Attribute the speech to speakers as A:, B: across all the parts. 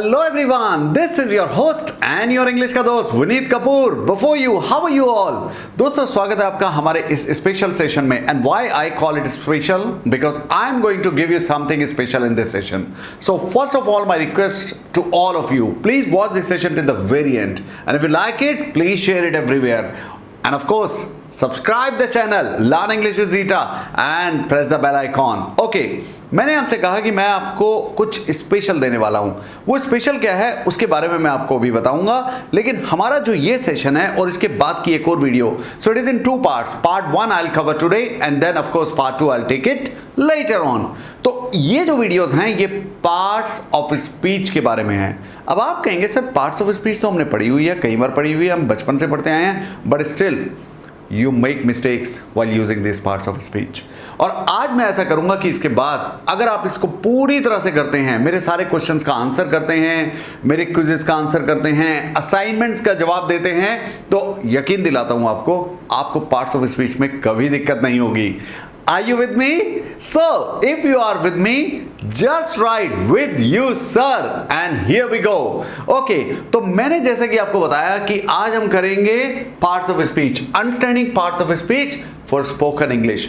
A: Hello everyone, this is your host and your English का दोस्त Vineet Kapoor. Before you, how are you all? दोस्तों स्वागत है आपका हमारे इस स्पेशल सेशन में. And why I call it special? Because I'm going to give you something special in this session. So first of all, my request to all of you, please watch this session till the very end. And if you like it, please share it everywhere. And of course, subscribe the channel Learn English with Zita and press the bell icon. Okay. मैंने आपसे कहा कि मैं आपको कुछ special देने वाला हूं. वो स्पेशल क्या है उसके बारे में मैं आपको भी बताऊंगा, लेकिन हमारा जो ये सेशन है और इसके बाद की एक और video, so it is in 2 parts. Part 1 I will cover today and then of course part 2 I will take it later on. तो ये जो वीडियोस हैं ये पार्ट्स ऑफ स्पीच के बारे में हैं. अब आप कहेंगे सर पार्ट्स ऑफ स्पीच तो हमने पढ़ी हुई है, कई बार पढ़ी हुई है, हम बचपन से पढ़ते आए हैं, but still you make mistakes while using these parts of speech. और आज मैं ऐसा करूंगा कि इसके बाद अगर आप इसको पूरी तरह से करते हैं, मेरे सारे क्वेश्चंस का आंसर करते हैं, मेरे क्विज़ेस का आंसर करते हैं, असाइनमेंट्स का जवाब देते हैं, तो यकीन दिलाता हूं आपको पार्ट्स ऑफ स्पीच में कभी दिक्कत नहीं होगी. Are you with me? So, if you are with me, just write with you, sir. And here we go. Okay, तो मैंने जैसे कि आपको बताया कि आज हम करेंगे parts of speech, understanding parts of speech for spoken English.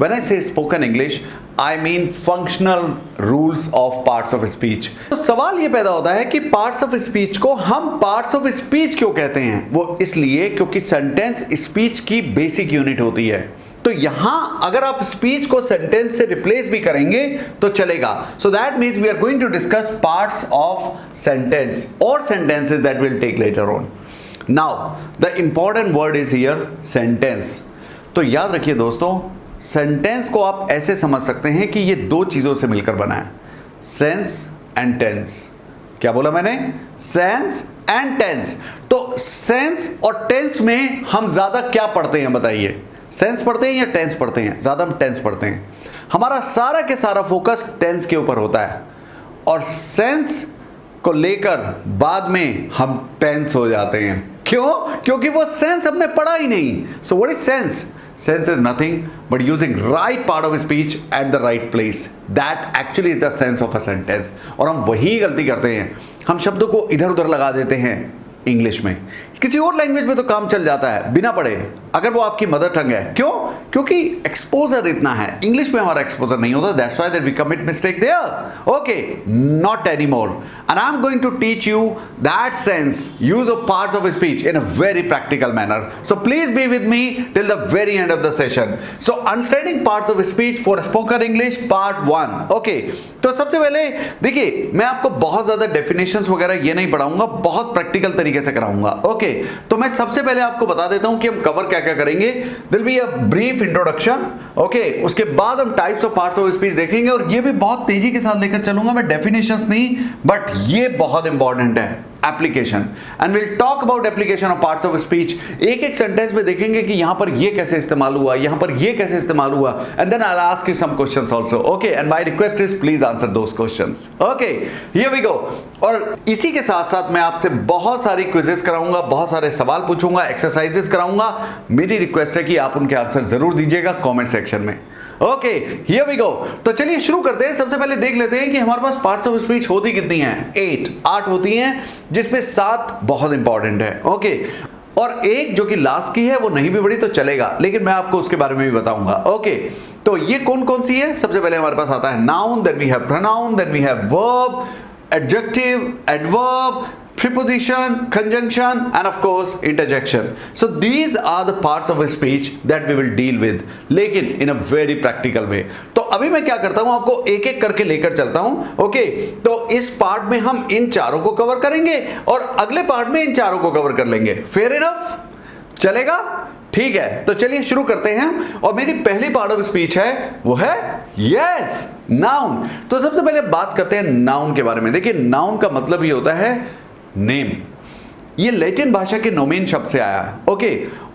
A: When I say spoken English, I mean functional rules of parts of speech. तो सवाल ये पैदा होता है कि parts of speech को हम parts of speech क्यों कहते हैं? वो इसलिए क्योंकि sentence speech की basic unit होती है. तो यहां अगर आप स्पीच को सेंटेंस से रिप्लेस भी करेंगे तो चलेगा. So that means we are going to discuss parts of sentence और sentences that will take later on. Now the important word is here sentence. तो याद रखिए दोस्तों, सेंटेंस को आप ऐसे समझ सकते हैं कि ये 2 चीजों से मिलकर बना है, सेंस एंड टेंस. क्या बोला मैंने? Sense and tense. तो सेंस और टेंस में हम ज्यादा क्या पढ़ते हैं बताइए? सेंस पढ़ते हैं या टेंस पढ़ते हैं? ज्यादा हम टेंस पढ़ते हैं. हमारा सारा के सारा फोकस टेंस के ऊपर होता है और सेंस को लेकर बाद में हम टेंस हो जाते हैं. क्यों? क्योंकि वो सेंस हमने पढ़ा ही नहीं. So what is sense? Sense is nothing but using right part of speech at the right place. That actually is the sense of a sentence. और हम वही गलती करते हैं, हम शब्दों को इधर उधर लगा देते हैं इंग्लिश में. किसी और लैंग्वेज में तो काम चल जाता है बिना पढ़े, अगर वो आपकी मदर टंग है. क्यों? क्योंकि एक्सपोजर इतना है. इंग्लिश में हमारा एक्सपोजर नहीं होता. That's why that we commit mistake there. Okay, not any more. And I am going to teach you that sense, use of parts of speech in a very practical manner. So please be with me till the very end of the session. So understanding parts of speech for spoken English part 1. Okay, तो सबसे पहले देखिए, मैं आपको बहुत ज्यादा definitions वगैरह ये नहीं पढ़ाऊंगा, बहुत प्रैक्टिकल तरीके से कराऊंगा. ओके, तो मैं सबसे पहले आपको बता देता हूं कि हम कवर क्या क्या करेंगे. दिल be a brief introduction. Okay, उसके बाद हम types of parts of speech देखेंगे और ये भी बहुत तेजी के साथ लेकर चलूंगा मैं, डेफिनेशंस नहीं, बट ये बहुत इंपॉर्टेंट है, application. And will talk about application of parts of speech. एक एक सेंटेंस में देखेंगे कि यहां पर ये कैसे इस्तेमाल हुआ, यहां पर ये कैसे इस्तेमाल हुआ, and then I will ask you some questions also. Okay, and my request is please answer those questions. Okay, here we go. और इसी के साथ साथ मैं आपसे बहुत सारी क्विजेस कराऊंगा, बहुत सारे सवाल पूछूंगा, एक्सरसाइजेस कराऊंगा. मेरी रिक्वेस्ट है कि आप उनके आंसर जरूर दीजिएगा कमेंट सेक्शन में. Okay, here we go. तो चलिए शुरू करते हैं. सबसे पहले देख लेते हैं कि हमारे पास पार्ट्स ऑफ स्पीच होती कितनी हैं. 8 होती हैं, जिसमें 7 बहुत इंपॉर्टेंट है. ओके, और एक जो कि लास्ट की है वो नहीं भी बड़ी तो चलेगा, लेकिन मैं आपको उसके बारे में भी बताऊंगा. ओके, तो ये कौन कौन सी है? सबसे पहले हमारे पास आता है noun, then we have pronoun, then we have verb, adjective, adverb, preposition, conjunction, and of course interjection. So these are the parts of speech that we will deal with, लेकिन in a very practical way. तो अभी मैं क्या करता हूं, आपको एक एक करके लेकर चलता हूं. ओके, तो इस पार्ट में हम इन चारों को कवर करेंगे और अगले पार्ट में इन चारों को कवर कर लेंगे. Fair enough? चलेगा? ठीक है, तो चलिए शुरू करते हैं. और मेरी पहली पार्ट ऑफ स्पीच है वो है यस, नाउन. तो सबसे पहले बात करते हैं नाउन के बारे में. देखिए, नाउन का मतलब ये होता है नेम. ये लैटिन भाषा के नोमेन शब्द से आया है. ओके,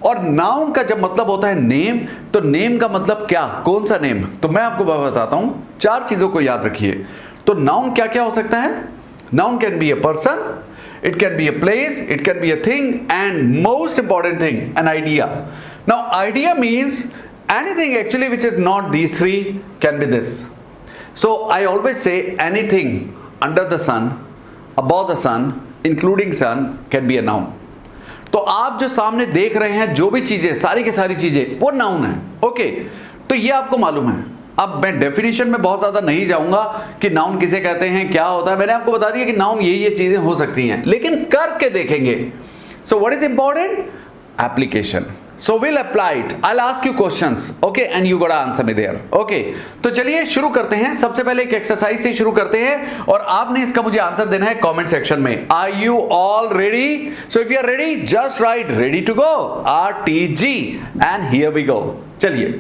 A: और नाउन का जब मतलब होता है नेम, तो नेम का मतलब क्या, कौन सा नेम? तो मैं आपको बताता हूं. 4 चीजों को याद रखिए. तो नाउन क्या क्या हो सकता है? Noun can be a person, it can be a place, it can be a thing, and most important thing, an idea. Now idea means anything actually which is not these 3 can be this. So I always say anything under the sun about the sun including sun can be a noun. तो आप जो सामने देख रहे हैं जो भी चीजें, सारी की सारी चीजें वो नाउन है। ओके, तो ये आपको मालूम है। अब मैं डेफिनेशन में बहुत ज्यादा नहीं जाऊंगा कि नाउन किसे कहते हैं, क्या होता है। मैंने आपको बता दिया कि नाउन ये चीजें हो सकती हैं, लेकिन करके देखेंगे। So what is important? Application. So we'll apply it. I'll ask you questions, okay, and you gotta answer me there, okay? तो चलिए शुरू करते हैं। सबसे पहले एक एक्सरसाइज से शुरू करते हैं और आपने इसका मुझे आंसर देना है कमेंट सेक्शन में। Are you all ready? So if you are ready, just write ready to go, RTG, and here we go. चलिए,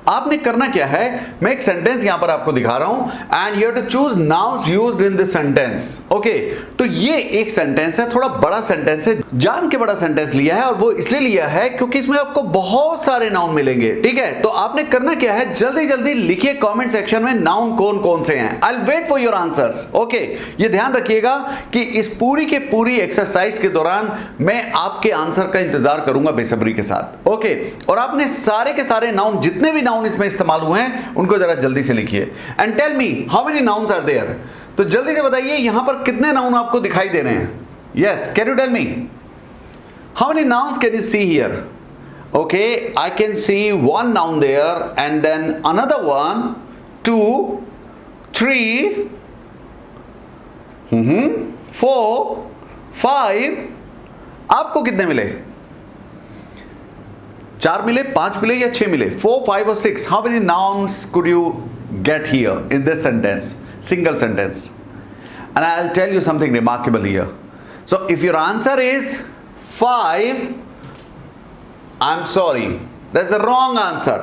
A: आपने करना क्या है, मैं एक सेंटेंस यहां पर आपको दिखा रहा हूं and you have to choose nouns used in this sentence. Okay, तो ये एक सेंटेंस है, थोड़ा बड़ा सेंटेंस है, जान के बड़ा सेंटेंस लिया है और वो इसलिए लिया है क्योंकि इसमें आपको बहुत सारे नाउन मिलेंगे। ठीक है, तो आपने करना क्या है, जल्दी जल्दी लिखिए कमेंट सेक्शन में नाउन कौन कौन से हैं। I will wait for your answers. Okay, ये ध्यान रखिएगा कि इस पूरी के पूरी एक्सरसाइज के दौरान मैं आपके आंसर का इंतजार करूंगा बेसब्री के साथ। ओके, और आपने सारे के सारे नाउन, जितने भी नाउन इसमें इस्तेमाल हुए हैं, उनको जरा जल्दी से लिखिए and tell me how many nouns are there. तो जल्दी से बताइए यहां पर कितने नाउन आपको दिखाई दे रहे हैं। Yes, can you tell me how many nouns can you see here? Okay, I can see one noun there and then another one, 2, 3, 4, 5। आपको कितने मिले? 4 मिले, 5 मिले या 6 मिले? 4, 5 और 6। How many nouns could you get here in this sentence, single sentence? And I'll tell you something remarkable here. So if your answer is 5, I'm sorry, that's the wrong answer.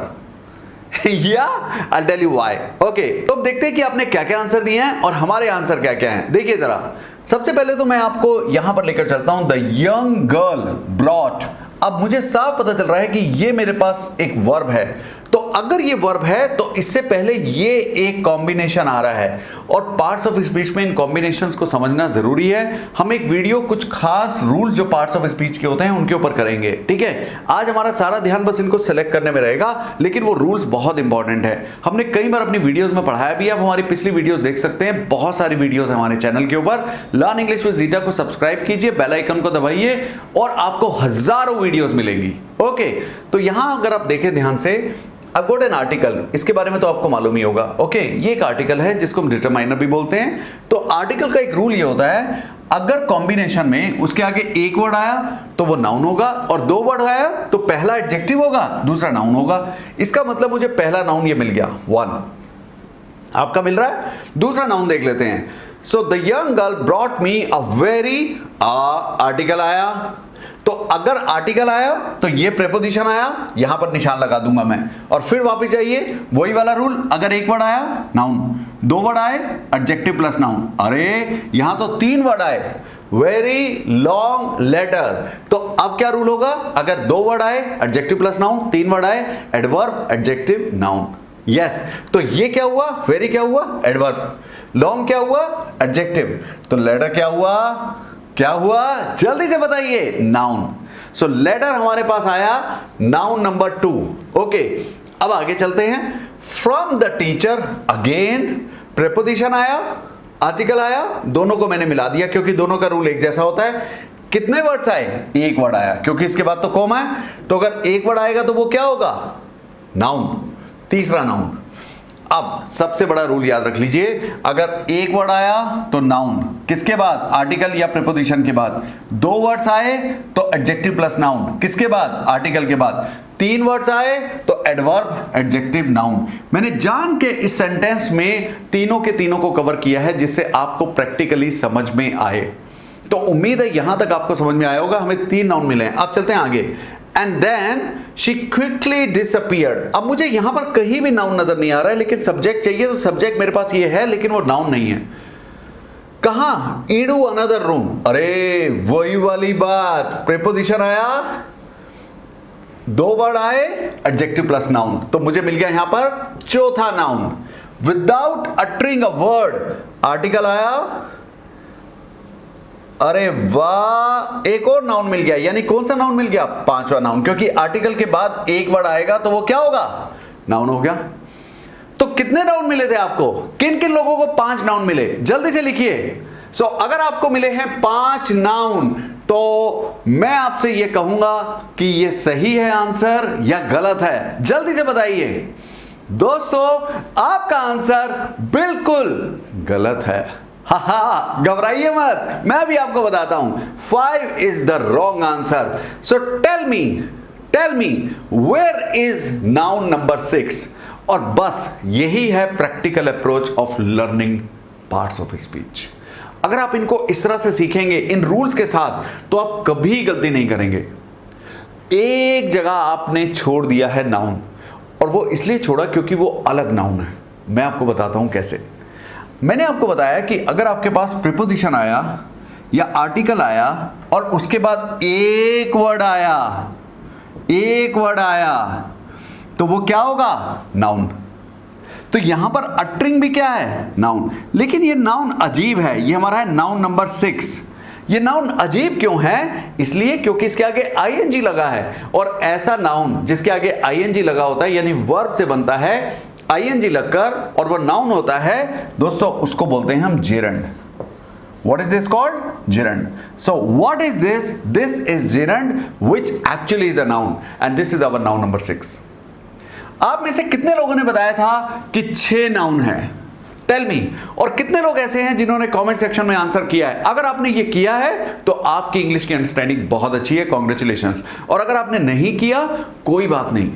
A: Yeah, I'll tell you why. Okay, तो अब देखते हैं कि आपने क्या क्या answer दिए हैं और हमारे आंसर क्या क्या हैं। देखिए जरा, सबसे पहले तो मैं आपको यहां पर लेकर चलता हूं, द यंग गर्ल ब्रॉट। अब मुझे साफ पता चल रहा है कि ये मेरे पास एक वर्ब है, तो अगर ये वर्ब है तो इससे पहले ये एक कॉम्बिनेशन आ रहा है और पार्ट्स ऑफ स्पीच में इन कॉम्बिनेशंस को समझना जरूरी है। हम एक वीडियो कुछ खास रूल्स जो पार्ट्स ऑफ स्पीच के होते हैं उनके ऊपर करेंगे। ठीक है, आज हमारा सारा ध्यान बस इनको सेलेक्ट करने में रहेगा, लेकिन वो रूल्स बहुत इंपॉर्टेंट है। हमने कई बार अपनी वीडियोस में पढ़ाया भी है, आप हमारी पिछली वीडियोस देख सकते हैं, बहुत सारी वीडियोस है हमारे चैनल के ऊपर। लर्न इंग्लिश विद जीटा को सब्सक्राइब कीजिए, बेल आइकन को दबाइए और आपको हजारों वीडियोस मिलेंगी। ओके, तो यहां अगर आप देखें ध्यान से, अब गोट एन आर्टिकल, इसके बारे में तो आपको मालूम ही होगा। ओके, ये एक आर्टिकल है जिसको हम डिटरमाइनर भी बोलते हैं। तो आर्टिकल का एक रूल ये होता है, अगर कॉम्बिनेशन में उसके आगे एक वर्ड आया तो वो नाउन होगा और 2 वर्ड आया तो पहला एडजेक्टिव होगा, दूसरा नाउन होगा। इसका मतलब मुझे पहला नाउन ये मिल गया 1, आपका मिल रहा है। दूसरा नाउन देख लेते हैं। So the young girl brought me a very, article आया, तो अगर आर्टिकल आया तो ये प्रेपोजिशन आया, यहां पर निशान लगा दूंगा मैं। और फिर वापस जाइए, वही वाला रूल, अगर एक वर्ड आया नाउन, 2 वर्ड आए एडजेक्टिव प्लस नाउन। अरे यहां तो 3 वर्ड आए, वेरी लॉन्ग लेटर, तो अब क्या रूल होगा, अगर 2 वर्ड आए एडजेक्टिव प्लस नाउन, 3 वर्ड आए एडवर्ब एडजेक्टिव नाउन। यस, तो ये क्या हुआ, वेरी क्या हुआ, एडवर्ब, लॉन्ग क्या हुआ, एडजेक्टिव, तो लेटर क्या हुआ, क्या हुआ, जल्दी से बताइए, नाउन। सो लेटर हमारे पास आया नाउन नंबर 2। ओके, अब आगे चलते हैं। From the teacher, again preposition आया, आर्टिकल आया, दोनों को मैंने मिला दिया क्योंकि दोनों का रूल एक जैसा होता है। कितने वर्ड्स आए, एक वर्ड आया, क्योंकि इसके बाद तो कॉमा है, तो अगर एक वर्ड आएगा तो वो क्या होगा, नाउन, तीसरा नाउन। अब सबसे बड़ा रूल याद रख लीजिए, अगर एक वर्ड आया तो नाउन, किसके बाद, आर्टिकल या प्रीपोजिशन के बाद। 2 वर्ड्स आए तो एडजेक्टिव प्लस नाउन, किसके बाद, आर्टिकल के बाद। 3 वर्ड्स आए तो एडवर्ब एडजेक्टिव नाउन। मैंने जान के इस सेंटेंस में तीनों के तीनों को कवर किया है जिससे आपको प्रैक्टिकली समझ में आए। तो उम्मीद है यहां तक आपको समझ में आया होगा। हमें 3 नाउन मिले हैं। अब चलते हैं आगे। And then she quickly disappeared. अब मुझे यहां पर कहीं भी नाउन नजर नहीं आ रहा है, लेकिन सब्जेक्ट चाहिए, तो सब्जेक्ट मेरे पास ये है लेकिन वो नाउन नहीं है। कहां, इनटू अनदर रूम। अरे वही वाली बात, प्रीपोजिशन आया, 2 वर्ड आए, एडजेक्टिव प्लस नाउन, तो मुझे मिल गया यहां पर चौथा noun. Without uttering a word, article आया, अरे वाह, एक और नाउन मिल गया। यानी कौन सा नाउन मिल गया, 5वां नाउन, क्योंकि आर्टिकल के बाद एक वर्ड आएगा तो वो क्या होगा, नाउन हो गया। तो कितने नाउन मिले थे आपको, किन किन लोगों को 5 नाउन मिले, जल्दी से लिखिए। सो अगर आपको मिले हैं 5 नाउन तो मैं आपसे यह कहूंगा कि यह सही है आंसर या गलत है, जल्दी से बताइए। दोस्तों आपका आंसर बिल्कुल गलत है। हा घबराइए मत, मैं भी आपको बताता हूं। 5 is the wrong answer. So tell me where is noun number 6। और बस यही है practical approach of learning parts of speech. अगर आप इनको इस तरह से सीखेंगे इन रूल्स के साथ तो आप कभी गलती नहीं करेंगे। एक जगह आपने छोड़ दिया है नाउन, और वो इसलिए छोड़ा क्योंकि वो अलग नाउन है। मैं आपको बताता हूं कैसे। मैंने आपको बताया कि अगर आपके पास प्रीपोजिशन आया या आर्टिकल आया और उसके बाद एक वर्ड आया तो वो क्या होगा? नाउन। तो यहां पर अटरिंग भी क्या है? नाउन। लेकिन ये नाउन अजीब है, ये हमारा है नाउन नंबर 6। ये नाउन अजीब क्यों है? इसलिए क्योंकि इसके आगे आईएनजी लगा है, और ऐसा नाउन जिसके आगे आईएनजी लगा होता है यानी वर्ब से बनता है आईएनजी लगकर और वो नाउन होता है दोस्तों, उसको बोलते हैं हम gerund. What is this called? Gerund. So what is this? This is gerund, which actually is a noun, and this is our noun number 6. आप में से कितने लोगों ने बताया था कि 6 नाउन है? Tell me. और कितने लोग ऐसे हैं जिन्होंने कमेंट सेक्शन में आंसर किया है? अगर आपने ये किया है तो आपकी इंग्लिश की अंडरस्टैंडिंग बहुत अच्छी है, कॉन्ग्रेचुलेशंस। और अगर आपने नहीं किया कोई बात नहीं,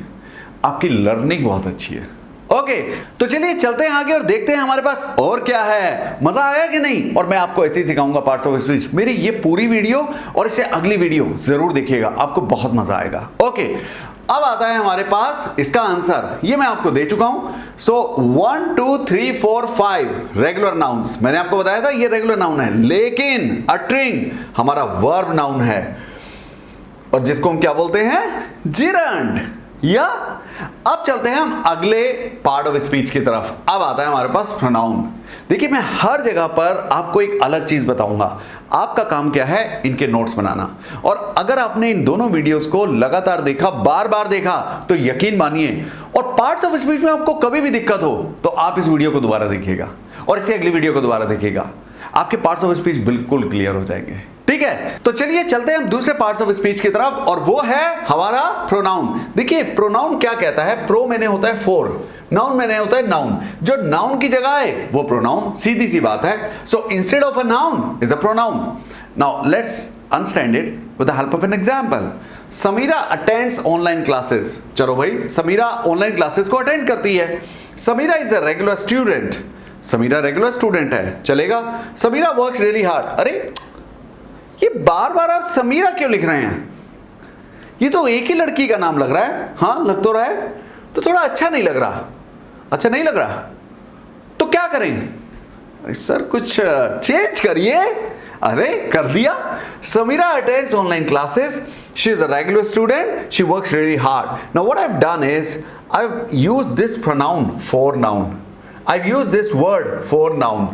A: आपकी लर्निंग बहुत अच्छी है। ओके, तो चलिए चलते हैं आगे और देखते हैं हमारे पास और क्या है। मजा आया कि नहीं? और मैं आपको ऐसे ही सिखाऊंगा पार्ट्स ऑफ स्पीच। मेरी ये पूरी वीडियो और इससे अगली वीडियो जरूर देखिएगा, आपको बहुत मजा आएगा। ओके, अब आता है हमारे पास इसका आंसर। ये मैं आपको दे चुका हूं। सो 1 2 3 4 5 रेगुलर नाउन्स मैंने आपको बताया था, ये रेगुलर नाउन है, लेकिन अटरिंग हमारा वर्ब नाउन है, और जिसको हम क्या बोलते हैं? जिरंड। या अब चलते हैं हम अगले पार्ट ऑफ स्पीच की तरफ। अब आता है हमारे पास प्रोनाउन। देखिए, मैं हर जगह पर आपको एक अलग चीज बताऊंगा। आपका काम क्या है? इनके नोट्स बनाना। और अगर आपने इन दोनों वीडियोस को लगातार देखा, बार बार देखा, तो यकीन मानिए, और पार्ट्स ऑफ स्पीच में आपको कभी भी दिक्कत हो तो आप इस वीडियो को दोबारा देखिएगा और इसे अगली वीडियो को दोबारा देखिएगा, आपके पार्ट्स ऑफ स्पीच बिल्कुल क्लियर हो जाएंगे। ठीक है, तो चलिए चलते हैं हम दूसरे पार्ट्स ऑफ स्पीच की तरफ, और वो है हमारा प्रोनाउन। देखिए, प्रोनाउन क्या कहता है? प्रो मैंने होता है फॉर, नाउन मैंने होता है नाउन। जो नाउन की जगह है वो प्रोनाउन, सीधी सी बात है। So instead of a noun is a pronoun. Now let's understand it with the help of an example. Samira attends online classes. चलो भाई, समीरा ऑनलाइन क्लासेस को अटेंड करती है। Samira is a regular student. Samira regular student है, चलेगा। Samira works really hard. अरे, ये बार बार आप समीरा क्यों लिख रहे हैं? ये तो एक ही लड़की का नाम लग रहा है। हाँ, लग तो रहा है, तो थोड़ा अच्छा नहीं लग रहा। अच्छा नहीं लग रहा तो क्या करें? अरे सर, कुछ चेंज करिए। अरे कर दिया। Samira attends online classes, she is a regular student, she works really hard. Now what I have done is I have used this pronoun for noun. I've used this word for noun.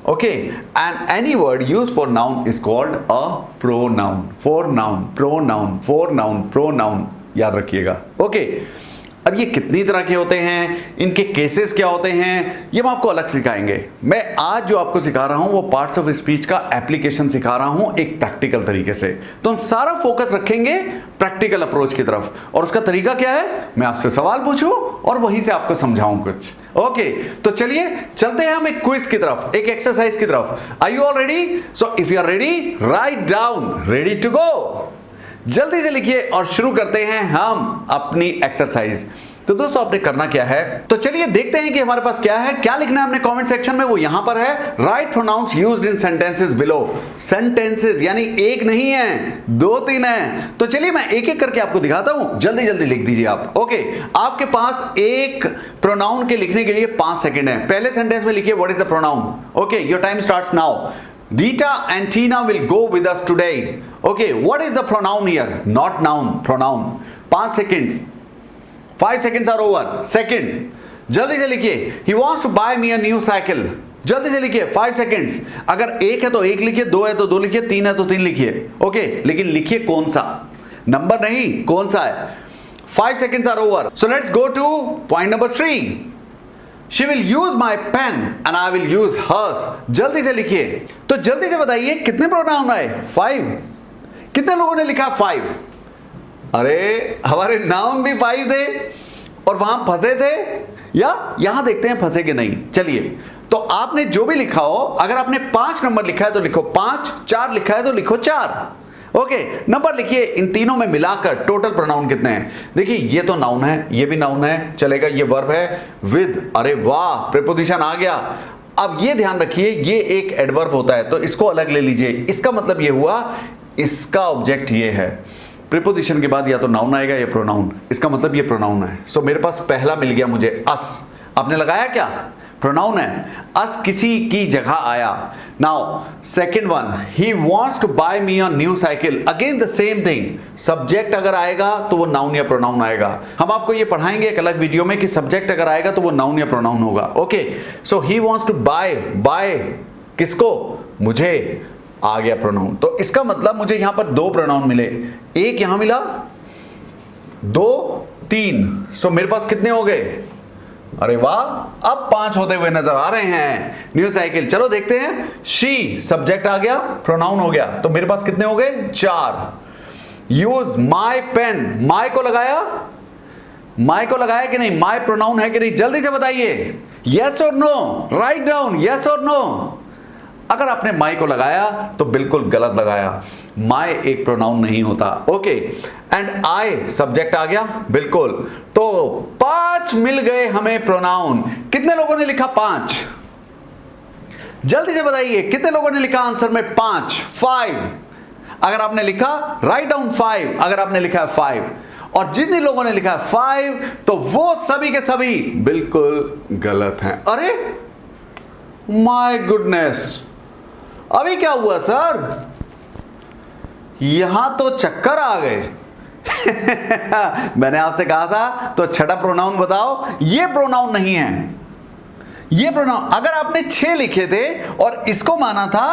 A: Okay, and any word used for noun is called a pronoun. For noun, pronoun, for noun, pronoun. याद रखिएगा। Okay. अब ये कितनी तरह के होते हैं, इनके केसेस क्या होते हैं, ये हम आपको अलग सिखाएंगे। मैं आज जो आपको सिखा रहा हूं वो पार्ट्स ऑफ स्पीच का एप्लीकेशन सिखा रहा हूं एक प्रैक्टिकल तरीके से। तो हम सारा फोकस रखेंगे प्रैक्टिकल अप्रोच की तरफ। और उसका तरीका क्या है? मैं आपसे सवाल पूछूं और वहीं से आपको समझाऊं कुछ। ओके, तो चलिए चलते हैं हम एक क्विज की तरफ, एक एक्सरसाइज की तरफ। Are you all ready? So if you are ready, write down, ready to go. जल्दी से लिखिए और शुरू करते हैं हम अपनी एक्सरसाइज। तो दोस्तों, आपने करना क्या है, तो चलिए देखते हैं कि हमारे पास क्या है। क्या लिखना है हमने कमेंट सेक्शन में, वो यहां पर है। Write pronouns used in sentences below. Sentences यानी एक नहीं है, 2-3 है। तो चलिए मैं एक एक करके आपको दिखाता हूं, जल्दी जल्दी लिख दीजिए आप। ओके, आपके पास एक प्रोनाउन के लिखने के लिए 5 सेकंड है। पहले सेंटेंस में लिखिए what is the pronoun. Okay, your time starts now. Rita and Tina will go with us today. Okay, what is the pronoun here? Not noun, pronoun. 5 seconds. 5 seconds are over. Second. जल्दी से लिखिए. He wants to buy me a new cycle. जल्दी से लिखिए. 5 seconds. अगर एक है तो एक लिखिए, 2 है तो 2 लिखिए, 3 है तो 3 लिखिए. Okay, लेकिन लिखिए कौन सा, नंबर नहीं, कौन सा है. 5 seconds are over. So let's go to point number 3. She will use my pen and I will use hers. जल्दी से लिखिए। तो जल्दी से बताइए कितने प्रोनाउन आए? 5। कितने लोगों ने लिखा 5? अरे हमारे नाउन भी 5 थे और वहां फंसे थे, या यहां देखते हैं फंसे कि नहीं। चलिए, तो आपने जो भी लिखा हो, अगर आपने 5 नंबर लिखा है तो लिखो 5, 4 लिखा है तो लिखो 4। ओके, नंबर लिखिए। इन तीनों में मिलाकर टोटल प्रोनाउन कितने हैं? देखिए, ये तो नाउन है, ये भी नाउन है, चलेगा। ये वर्ब है विद, अरे वाह, प्रीपोजिशन आ गया। अब ये ध्यान रखिए, ये एक एडवर्ब होता है, तो इसको अलग ले लीजिए। इसका मतलब ये हुआ, इसका ऑब्जेक्ट ये है। प्रीपोजिशन के बाद या तो नाउन आएगा या प्रोनाउन, इसका मतलब ये प्रोनाउन है। सो मेरे पास पहला मिल गया मुझे, अस। आपने लगाया क्या? प्रोनाउन है। अस किसी की जगह आया। Now second one, he wants to buy me a new cycle. Again the same thing, subject अगर आएगा तो वो नाउन या प्रोनाउन आएगा। हम आपको ये पढ़ाएंगे एक अलग वीडियो में कि सब्जेक्ट अगर आएगा तो वो नाउन या प्रोनाउन होगा। Okay, so he wants to buy, buy किसको? मुझे। आ गया प्रोनाउन। तो इसका मतलब मुझे यहां पर 2 प्रोनाउन मिले, एक यहां मिला, 2, 3। सो मेरे पास कितने हो गए? अरे वाह, अब 5 होते हुए नजर आ रहे हैं। New cycle. चलो देखते हैं। शी सब्जेक्ट आ गया, प्रोनाउन हो गया, तो मेरे पास कितने हो गए? 4। यूज माई पेन, माई को लगाया, माई को लगाया कि नहीं? माई प्रोनाउन है कि नहीं? जल्दी से बताइए, यस और नो। राइट डाउन, यस और नो। अगर आपने माई को लगाया तो बिल्कुल गलत लगाया। माई एक प्रोनाउन नहीं होता। ओके, एंड आई सब्जेक्ट आ गया, बिल्कुल। तो 5 मिल गए हमें प्रोनाउन। कितने लोगों ने लिखा 5? जल्दी से बताइए, कितने लोगों ने लिखा आंसर में 5? 5। अगर आपने लिखा, राइट डाउन 5। अगर आपने लिखा है 5, और जितने लोगों ने लिखा है 5, तो वो सभी के सभी बिल्कुल गलत हैं। अरे माय गुडनेस, अभी क्या हुआ सर? यहां तो चक्कर आ गए। मैंने आपसे कहा था तो छठा प्रोनाउन बताओ। ये प्रोनाउन नहीं है, ये प्रोनाउन। अगर आपने 6 लिखे थे और इसको माना था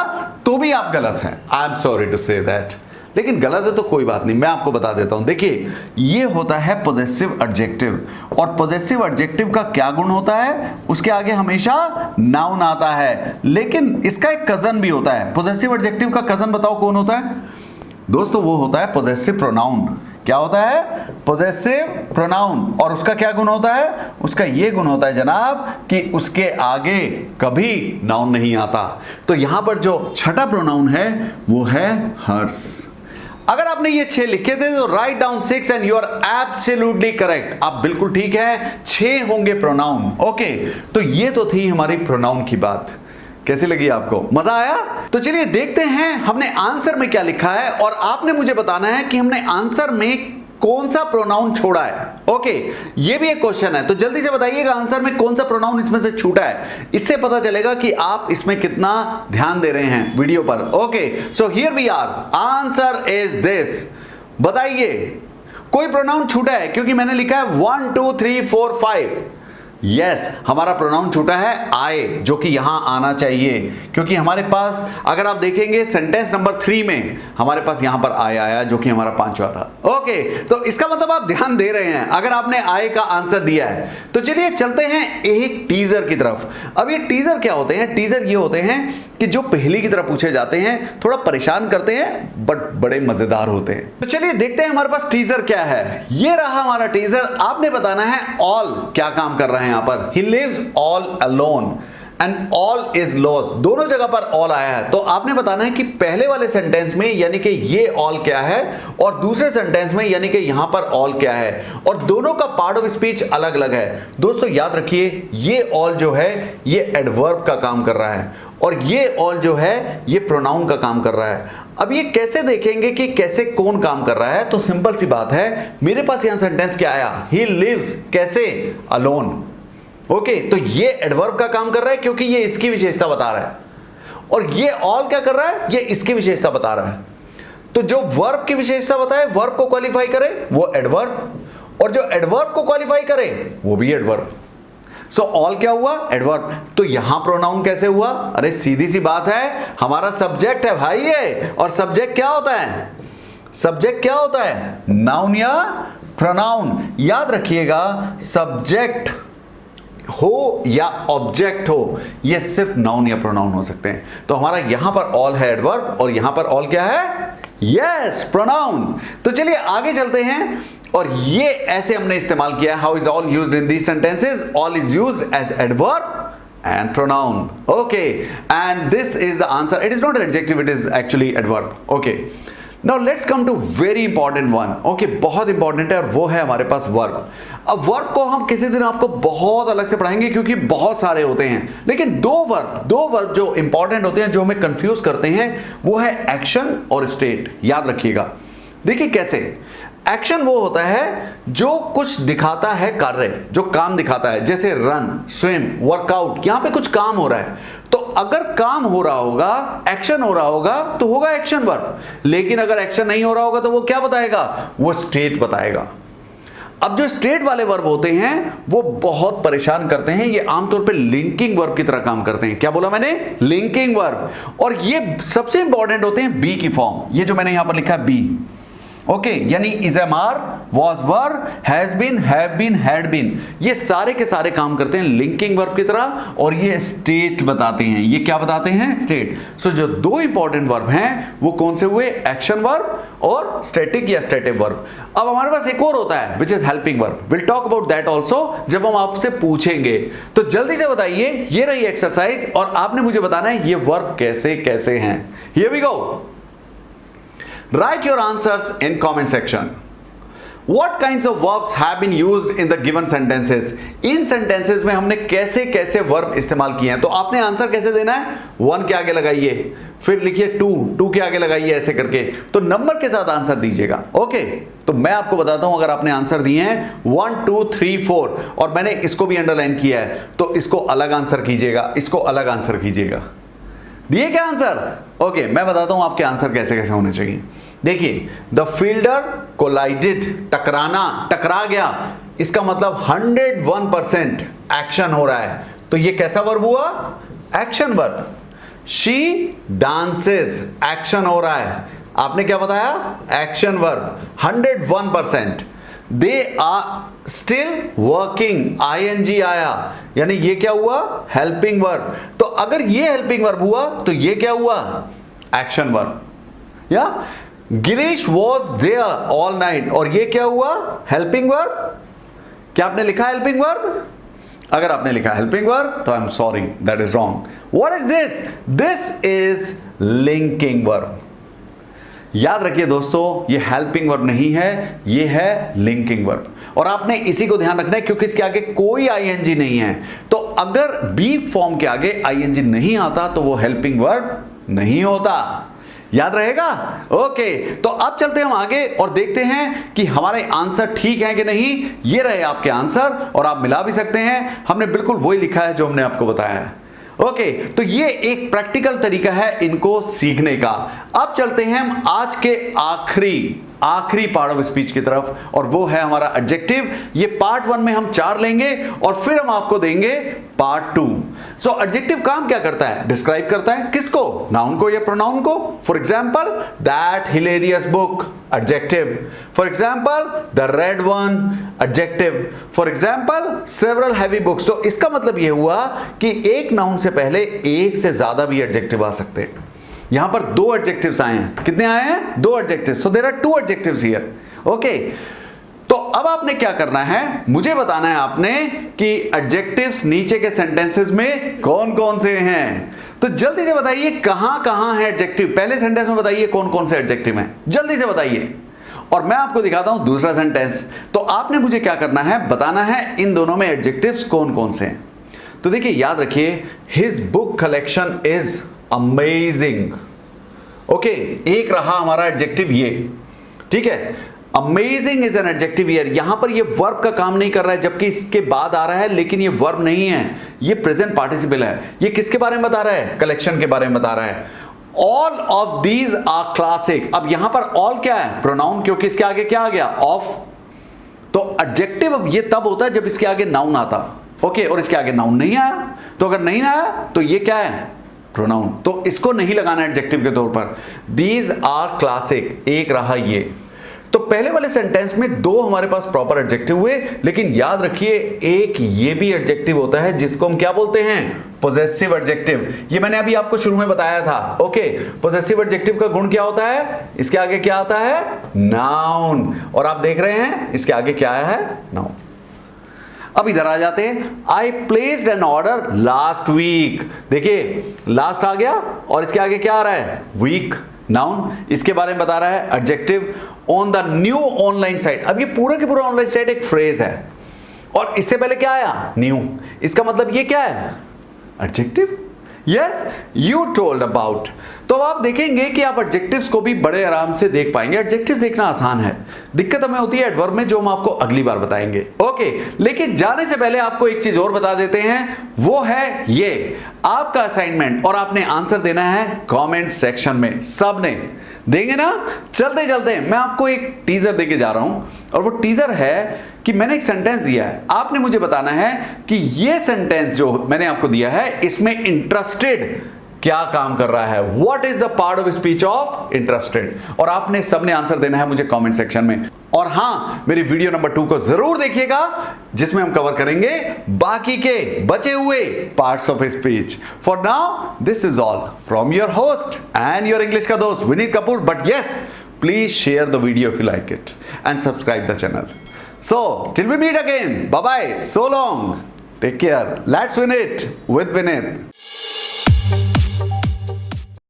A: तो भी आप गलत हैं। I am sorry to say that, लेकिन गलत है तो कोई बात नहीं, मैं आपको बता देता हूं। देखिए, ये होता है पॉजेसिव एडजेक्टिव, और पॉजेसिव एडजेक्टिव का क्या गुण होता है? उसके आगे हमेशा नाउन आता है, लेकिन इसका एक कजन भी होता है। पॉजेसिव एडजेक्टिव का कजन बताओ कौन होता है? दोस्तों, वो होता है पॉजेसिव प्रोनाउन। क्या होता है? Possessive pronoun. और उसका क्या गुण होता है? उसका ये गुण होता है जनाब कि उसके आगे कभी नाउन नहीं आता। तो यहां पर जो छठा प्रोनाउन है वो है हर्स। अगर आपने ये 6 लिखे थे तो write down 6 and you are absolutely correct. आप बिल्कुल ठीक है, 6 होंगे प्रोनाउन। ओके, तो ये तो थी हमारी प्रोनाउन की बात। कैसी लगी आपको? मजा आया? तो चलिए देखते हैं हमने आंसर में क्या लिखा है, और आपने मुझे बताना है कि हमने आंसर में कौन सा प्रोनाउन छोड़ा है। ओके, ये भी एक क्वेश्चन है, तो जल्दी से बताइएगा आंसर में कौन सा प्रोनाउन इसमें से छूटा है। इससे पता चलेगा कि आप इसमें कितना ध्यान दे रहे हैं वीडियो पर। Okay, so here we are, answer is this. बताइए, कोई प्रोनाउन छूटा है? क्योंकि मैंने लिखा है 1 2 3 4 5। यस, हमारा प्रोनाउन छूटा है आए, जो कि यहां आना चाहिए, क्योंकि हमारे पास अगर आप देखेंगे सेंटेंस नंबर 3 में हमारे पास यहां पर आए आया, जो कि हमारा 5वां था। ओके, तो इसका मतलब आप ध्यान दे रहे हैं अगर आपने आए का आंसर दिया है। तो चलिए चलते हैं एक टीजर की तरफ। अब ये टीजर क्या होते हैं? टीजर ये होते हैं कि जो पहेली की तरफ पूछे जाते हैं, थोड़ा परेशान करते हैं बट बड़े मजेदार होते हैं। तो चलिए देखते हैं हमारे पास टीजर क्या है। ये रहा हमारा टीजर। आपने बताना है ऑल क्या काम कर रहे हैं यहां पर। He lives all alone and all is lost, दोनों जगह पर ऑल आया है। तो आपने बताना है कि पहले वाले सेंटेंस में यानी कि ये ऑल क्या है, और दूसरे सेंटेंस में यानी कि यहां पर ऑल क्या है, और दोनों का पार्ट ऑफ स्पीच अलग अलग है। दोस्तों याद रखिए, ये ऑल जो है ये एडवर्ब का काम कर रहा है, और ये ऑल जो है ये प्रोनाउन का काम कर रहा है। अब ये कैसे देखेंगे कि कैसे कौन काम कर रहा है? तो सिंपल सी बात है, मेरे पास यहां सेंटेंस क्या आया? ही लिव्स, कैसे? अलोन। ओके, तो ये एडवर्ब का काम कर रहा है क्योंकि ये इसकी विशेषता बता रहा है, और ये ऑल क्या कर रहा है? ये इसकी विशेषता बता रहा है। तो जो वर्ब की विशेषता बताए, वर्ब को क्वालिफाई करे वो एडवर्ब, और जो एडवर्ब को क्वालिफाई करे वो भी एडवर्ब। सो ऑल क्या हुआ? एडवर्ब। तो यहां प्रोनाउन कैसे हुआ? अरे सीधी सी बात है, हमारा सब्जेक्ट है भाई ये, और सब्जेक्ट क्या होता है? सब्जेक्ट क्या होता है? नाउन या प्रोनाउन। याद रखिएगा, सब्जेक्ट हो या ऑब्जेक्ट हो, ये सिर्फ नाउन या प्रोनाउन हो सकते हैं। तो हमारा यहां पर ऑल है एडवर्ब और यहां पर ऑल क्या है? Yes, pronoun. तो चलिए आगे चलते हैं और ये ऐसे हमने इस्तेमाल किया। How is all used in these sentences? All is used as adverb and pronoun. Okay, and this is the answer. It is not an adjective, it is actually adverb. Okay, now let's come to very important one. Okay, बहुत important है और वो है हमारे पास verb. अब verb को हम किसी दिन आपको बहुत अलग से पढ़ाएंगे क्योंकि बहुत सारे होते हैं, लेकिन दो वर्ब जो इंपॉर्टेंट होते हैं, जो हमें कंफ्यूज करते हैं, वो है एक्शन और स्टेट। याद रखिएगा। देखिए कैसे। एक्शन वो होता है जो कुछ दिखाता है, कार्य जो काम दिखाता है, जैसे रन, स्विम, वर्कआउट। यहां पे कुछ काम हो रहा है, तो अगर काम हो रहा होगा, एक्शन हो रहा होगा, तो होगा एक्शन वर्ब। लेकिन अगर एक्शन नहीं हो रहा होगा तो वो क्या बताएगा? वो स्टेट बताएगा। अब जो स्टेट वाले वर्ब होते हैं वो बहुत परेशान करते हैं। ये आमतौर पे लिंकिंग वर्ब की तरह काम करते हैं। क्या बोला मैंने? Linking verb. और ये सबसे इंपॉर्टेंट होते हैं बी की फॉर्म। ये जो मैंने यहां पर लिखा है बी, ओके, यानी is am are, was were, has been, have been, had been, ये सारे के सारे काम करते हैं लिंकिंग वर्ब की तरह और ये स्टेट बताते हैं। ये क्या बताते हैं? स्टेट। सो जो दो इंपॉर्टेंट वर्ब हैं वो कौन से हुए? एक्शन वर्ब और स्टैटिक या स्टैटिक वर्ब। अब हमारे पास एक और होता है which is helping verb. Will talk about that also जब हम आपसे पूछेंगे। तो जल्दी से बताइए, ये रही एक्सरसाइज और आपने मुझे बताना है ये वर्ब कैसे कैसे हैं। Here we go. Write your answers in comment section. What kinds of verbs have been used in the given sentences? In sentences में हमने कैसे कैसे verb इस्तेमाल किए हैं। तो आपने आंसर कैसे देना है? 1 के आगे लगाइए, फिर लिखिए 2 के आगे लगाइए, ऐसे करके तो नंबर के साथ आंसर दीजिएगा। ओके, तो मैं आपको बताता हूं, अगर आपने आंसर दिए हैं 1 2 3 4 और मैंने इसको भी अंडरलाइन किया है, तो इसको अलग आंसर कीजिएगा, इसको अलग आंसर कीजिएगा। दिए क्या आंसर? ओके, मैं बताता हूं आपके आंसर कैसे कैसे होने चाहिए। देखिए, द फील्डर कोलाइडेड, टकराना, टकरा गया, इसका मतलब 101% एक्शन हो रहा है, तो ये कैसा वर्ब हुआ? Action verb. She dances, action हो रहा है, आपने क्या बताया? Action verb, 101%। They are still working, ING आया, यानी ये क्या हुआ? Helping verb. तो अगर ये हेल्पिंग वर्ब हुआ तो ये क्या हुआ? Action verb. या Girish was there all night, और ये क्या हुआ? Helping verb. क्या आपने लिखा हेल्पिंग वर्ब? अगर आपने लिखा हेल्पिंग वर्ब तो आई am sorry, that is wrong. What is this? This is linking verb. याद रखिए दोस्तों, ये हेल्पिंग वर्ब नहीं है, ये है लिंकिंग वर्ब। और आपने इसी को ध्यान रखना है क्योंकि इसके आगे कोई आईएनजी नहीं है। तो अगर बी फॉर्म के आगे आईएनजी नहीं आता तो वो हेल्पिंग वर्ब नहीं होता। याद रहेगा? ओके, तो अब चलते हैं हम आगे और देखते हैं कि हमारे आंसर ठीक है कि नहीं। ये रहे आपके आंसर और आप मिला भी सकते हैं। हमने बिल्कुल वही लिखा है जो हमने आपको बताया है। ओके, तो ये एक प्रैक्टिकल तरीका है इनको सीखने का। अब चलते हैं हम आज के आखिरी पार्ट ऑफ स्पीच की तरफ, और वो है हमारा एडजेक्टिव। ये पार्ट 1 में हम 4 लेंगे और फिर हम आपको देंगे पार्ट 2। सो एडजेक्टिव काम क्या करता है? डिस्क्राइब करता है किसको? नाउन को या प्रोनाउन को। For example, that hilarious book, adjective. For example, the red one, adjective. For example, several heavy books. तो इसका मतलब यह हुआ कि एक नाउन से पहले एक से ज्यादा भी एडजेक्टिव आ सकते हैं। यहां पर 2 एडजेक्टिव्स आए हैं। कितने आए हैं? 2 adjectives. So there are 2 adjectives here. Okay, तो अब आपने क्या करना है? मुझे बताना है आपने कि एडजेक्टिव्स नीचे के सेंटेंसेस में कौन कौन से हैं। तो जल्दी से बताइए कहां है एडजेक्टिव। पहले सेंटेंस में बताइए कौन कौन से एडजेक्टिव हैं, जल्दी से बताइए। और मैं आपको दिखाता हूं दूसरा सेंटेंस। तो आपने मुझे क्या करना है? बताना है इन दोनों में एडजेक्टिव्स कौन कौन से हैं। तो देखिए, याद रखिए, his book collection is amazing. Okay, एक रहा हमारा एडजेक्टिव ये, ठीक है। Amazing is an adjective here. यहां पर ये वर्ब का काम नहीं कर रहा है, जबकि इसके बाद आ रहा है, लेकिन ये वर्ब नहीं है, ये प्रेजेंट पार्टिसिपल है। ये किसके बारे में बता रहा है? कलेक्शन के बारे में बता रहा है। All of these are classic. अब यहां पर ऑल क्या है? प्रोनाउन, क्योंकि इसके आगे क्या आ गया? ऑफ। तो एडजेक्टिव ये तब होता है जब इसके आगे नाउन आता। ओके, और इसके आगे नाउन नहीं आया, तो अगर नहीं आया तो ये क्या है? प्रोनाउन। तो इसको नहीं लगाना एडजेक्टिव के तौर पर। दीज आर क्लासिक, एक रहा ये। तो पहले वाले सेंटेंस में दो हमारे पास प्रॉपर एडजेक्टिव हुए, लेकिन याद रखिए एक ये भी एडजेक्टिव होता है जिसको हम क्या बोलते हैं, पोजेसिव एडजेक्टिव। ये मैंने अभी आपको शुरू में बताया था। ओके, पोजेसिव एडजेक्टिव का गुण क्या होता है, इसके आगे क्या आता है, नाउन। और आप देख रहे हैं इसके आगे क्या आया है, नाउन। अब इधर आ जाते हैं, I placed an order last week. देखिए लास्ट आ गया और इसके आगे क्या आ रहा है, वीक, नाउन। इसके बारे में बता रहा है adjective, on the new online site. अब ये पूरा के पूरा ऑनलाइन साइट एक फ्रेज है और इससे पहले क्या आया, न्यू। इसका मतलब ये क्या है, adjective. Yes, you told about. तो अब आप देखेंगे कि आप एडजेक्टिव्स को भी बड़े आराम से देख पाएंगे। एडजेक्टिव्स देखना आसान है, दिक्कत हमें होती है एडवर्ब में, जो हम आपको अगली बार बताएंगे। ओके, लेकिन जाने से पहले आपको एक चीज और बता देते हैं, वो है ये आपका असाइनमेंट, और आपने आंसर देना है कमेंट सेक्शन में। सबने देंगे ना। चलते चलते मैं आपको एक टीजर देके जा रहा हूं, और वो टीजर है कि मैंने एक सेंटेंस दिया है, आपने मुझे बताना है कि ये सेंटेंस जो मैंने आपको दिया है इसमें इंटरेस्टेड क्या काम कर रहा है, what is the part of speech of interested. और आपने सबने आंसर देना है मुझे कमेंट सेक्शन में। और हां, मेरी वीडियो नंबर 2 को जरूर देखिएगा, जिसमें हम कवर करेंगे बाकी के बचे हुए parts of speech. For now this is all from your host and your English का दोस्त Vineet Kapoor. But yes, please share the video if you like it and subscribe the channel. So, till we meet again, bye bye, so long, take care, let's win it with Vinith.